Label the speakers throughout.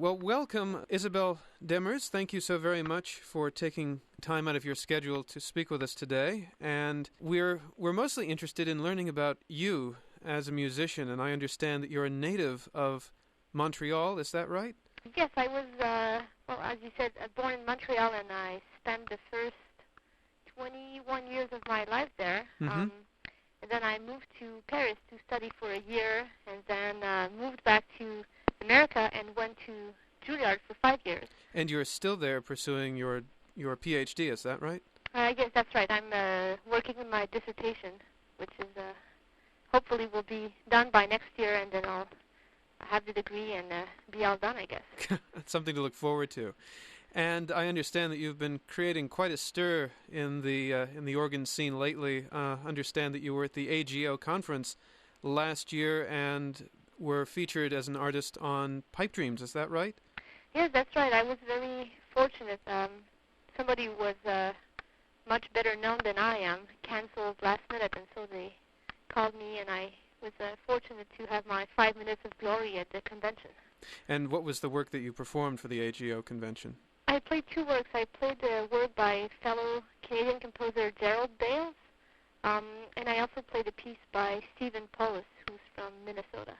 Speaker 1: Well, welcome, Isabelle Demers. Thank you so very much for taking time out of your schedule to speak with us today. And we're mostly interested in learning about you as a musician, and I understand that you're a native of Montreal. Is that right?
Speaker 2: Yes, I was, as you said, born in Montreal, and I spent the first 21 years of my life there.
Speaker 1: Mm-hmm.
Speaker 2: And then I moved to Paris to study for a year, and then moved back to America and went to Juilliard for 5 years.
Speaker 1: And you're still there pursuing your PhD, is that right?
Speaker 2: Yes, that's right. I'm working on my dissertation, which is hopefully will be done by next year, and then I'll have the degree and be all done, I guess.
Speaker 1: That's something to look forward to. And I understand that you've been creating quite a stir in the organ scene lately. Understand that you were at the AGO conference last year and were featured as an artist on Pipe Dreams. Is that right?
Speaker 2: Yes, that's right. I was very fortunate. Somebody was much better known than I am canceled last minute, and so they called me, and I was fortunate to have my 5 minutes of glory at the convention.
Speaker 1: And what was the work that you performed for the AGO convention?
Speaker 2: I played two works. I played the work by fellow Canadian composer Gerald Bales, and I also played a piece by Stephen Paulus, who's from Minnesota.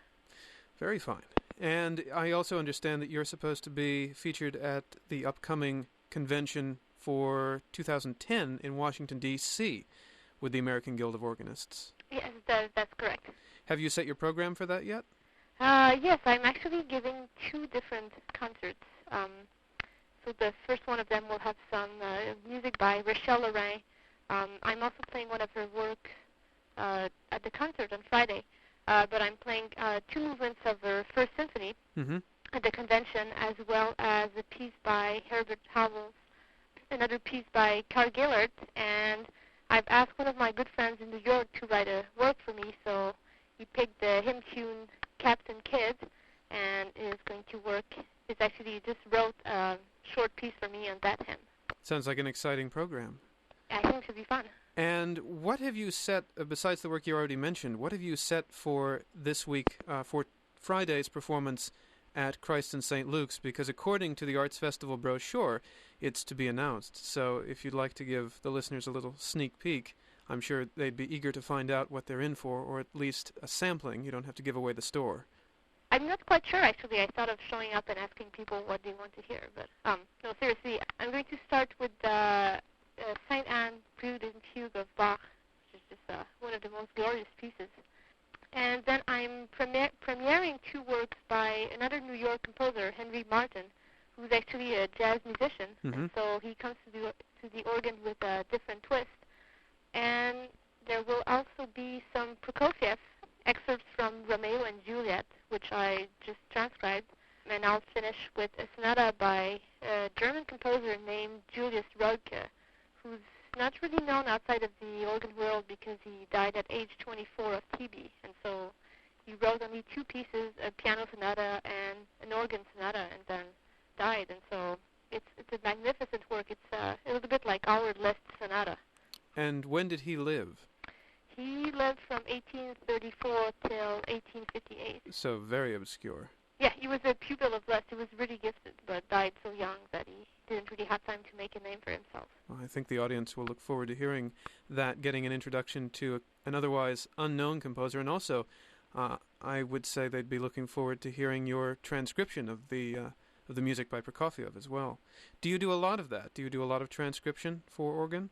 Speaker 1: Very fine. And I also understand that you're supposed to be featured at the upcoming convention for 2010 in Washington, D.C. with the American Guild of Organists.
Speaker 2: Yes, that's correct.
Speaker 1: Have you set your program for that yet?
Speaker 2: Yes, I'm actually giving two different concerts. So the first one of them will have some music by Rachel Lorrain. I'm also playing one of her works at the concert on Friday. But I'm playing two movements of her First Symphony at the convention, as well as a piece by Herbert Howells, another piece by Carl Gillard, and I've asked one of my good friends in New York to write a work for me, so he picked the hymn tune Captain Kidd, and is going to work. It's actually just wrote a short piece for me on that hymn.
Speaker 1: Sounds like an exciting program.
Speaker 2: I think it should be fun.
Speaker 1: And what have you set, besides the work you already mentioned, what have you set for this week, for Friday's performance at Christ in St. Luke's? Because according to the Arts Festival brochure, it's to be announced. So if you'd like to give the listeners a little sneak peek, I'm sure they'd be eager to find out what they're in for, or at least a sampling. You don't have to give away the store.
Speaker 2: I'm not quite sure, actually. I thought of showing up and asking people what they want to hear. But no, seriously, I'm going to start with St. Anne Prelude and Fugue of Bach, which is just one of the most glorious pieces. And then I'm premiering two works by another New York composer, Henry Martin, who's actually a jazz musician.
Speaker 1: Mm-hmm.
Speaker 2: And so he comes to the organ with a different twist. And there will also be some Prokofiev excerpts from Romeo and Juliet, which I just transcribed. And I'll finish with a sonata by a German composer named Julius Rödke, who's not really known outside of the organ world because he died at age 24 of TB. And so he wrote only two pieces, a piano sonata and an organ sonata, and then died. And so it's a magnificent work. It's a little bit like our Liszt sonata.
Speaker 1: And when did he live?
Speaker 2: He lived from 1834 till 1858.
Speaker 1: So very obscure.
Speaker 2: Yeah, he was a pupil of Liszt. He was really gifted, but died so young that he didn't really have time to make a name for himself.
Speaker 1: Well, I think the audience will look forward to hearing that, getting an introduction to an otherwise unknown composer, and also I would say they'd be looking forward to hearing your transcription of the music by Prokofiev as well. Do you do a lot of that? Do you do a lot of transcription for organ?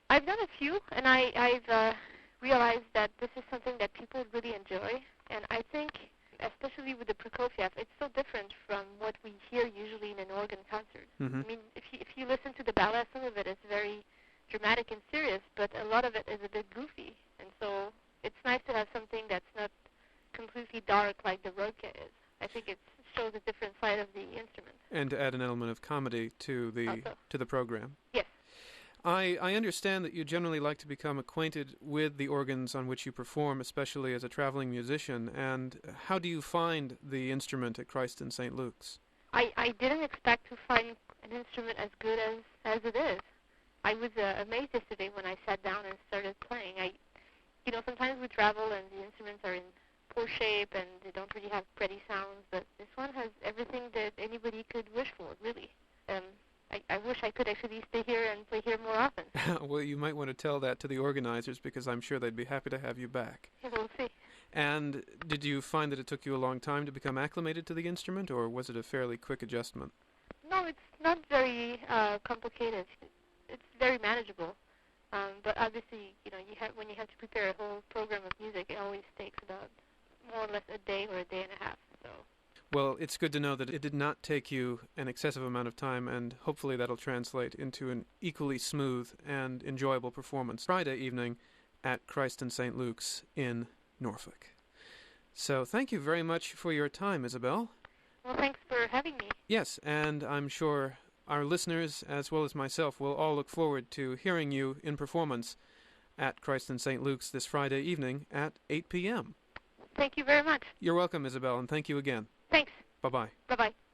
Speaker 2: I've done a few, and I've realized that this is something that people really enjoy, and I think, especially with the Prokofiev, it's so different from what we hear usually in an organ concert.
Speaker 1: Mm-hmm.
Speaker 2: I mean, if you listen to the ballet, some of it is very dramatic and serious, but a lot of it is a bit goofy, and so it's nice to have something that's not completely dark like the Rödke is. I think it shows a different side of the instrument.
Speaker 1: And to add an element of comedy to the program.
Speaker 2: Yes.
Speaker 1: I understand that you generally like to become acquainted with the organs on which you perform, especially as a traveling musician. And how do you find the instrument at Christ in St. Luke's?
Speaker 2: I didn't expect to find an instrument as good as it is. I was amazed yesterday when I sat down and started playing. Sometimes we travel and the instruments are in poor shape and they don't really have pretty sounds, but this one has everything that anybody could wish for, really. I wish I could actually stay here and play here more often.
Speaker 1: Well, you might want to tell that to the organizers, because I'm sure they'd be happy to have you back.
Speaker 2: We'll see.
Speaker 1: And did you find that it took you a long time to become acclimated to the instrument, or was it a fairly quick adjustment?
Speaker 2: No, it's not very complicated. It's very manageable. But obviously, when you have to prepare a whole program of music, it always takes about more or less a day or a day and a half. So.
Speaker 1: Well, it's good to know that it did not take you an excessive amount of time, and hopefully that'll translate into an equally smooth and enjoyable performance Friday evening at Christ and St. Luke's in Norfolk. So thank you very much for your time, Isabelle.
Speaker 2: Well, thanks for having me.
Speaker 1: Yes, and I'm sure our listeners, as well as myself, will all look forward to hearing you in performance at Christ and St. Luke's this Friday evening at 8 p.m.
Speaker 2: Thank you very much.
Speaker 1: You're welcome, Isabelle, and thank you again.
Speaker 2: Thanks.
Speaker 1: Bye-bye.
Speaker 2: Bye-bye.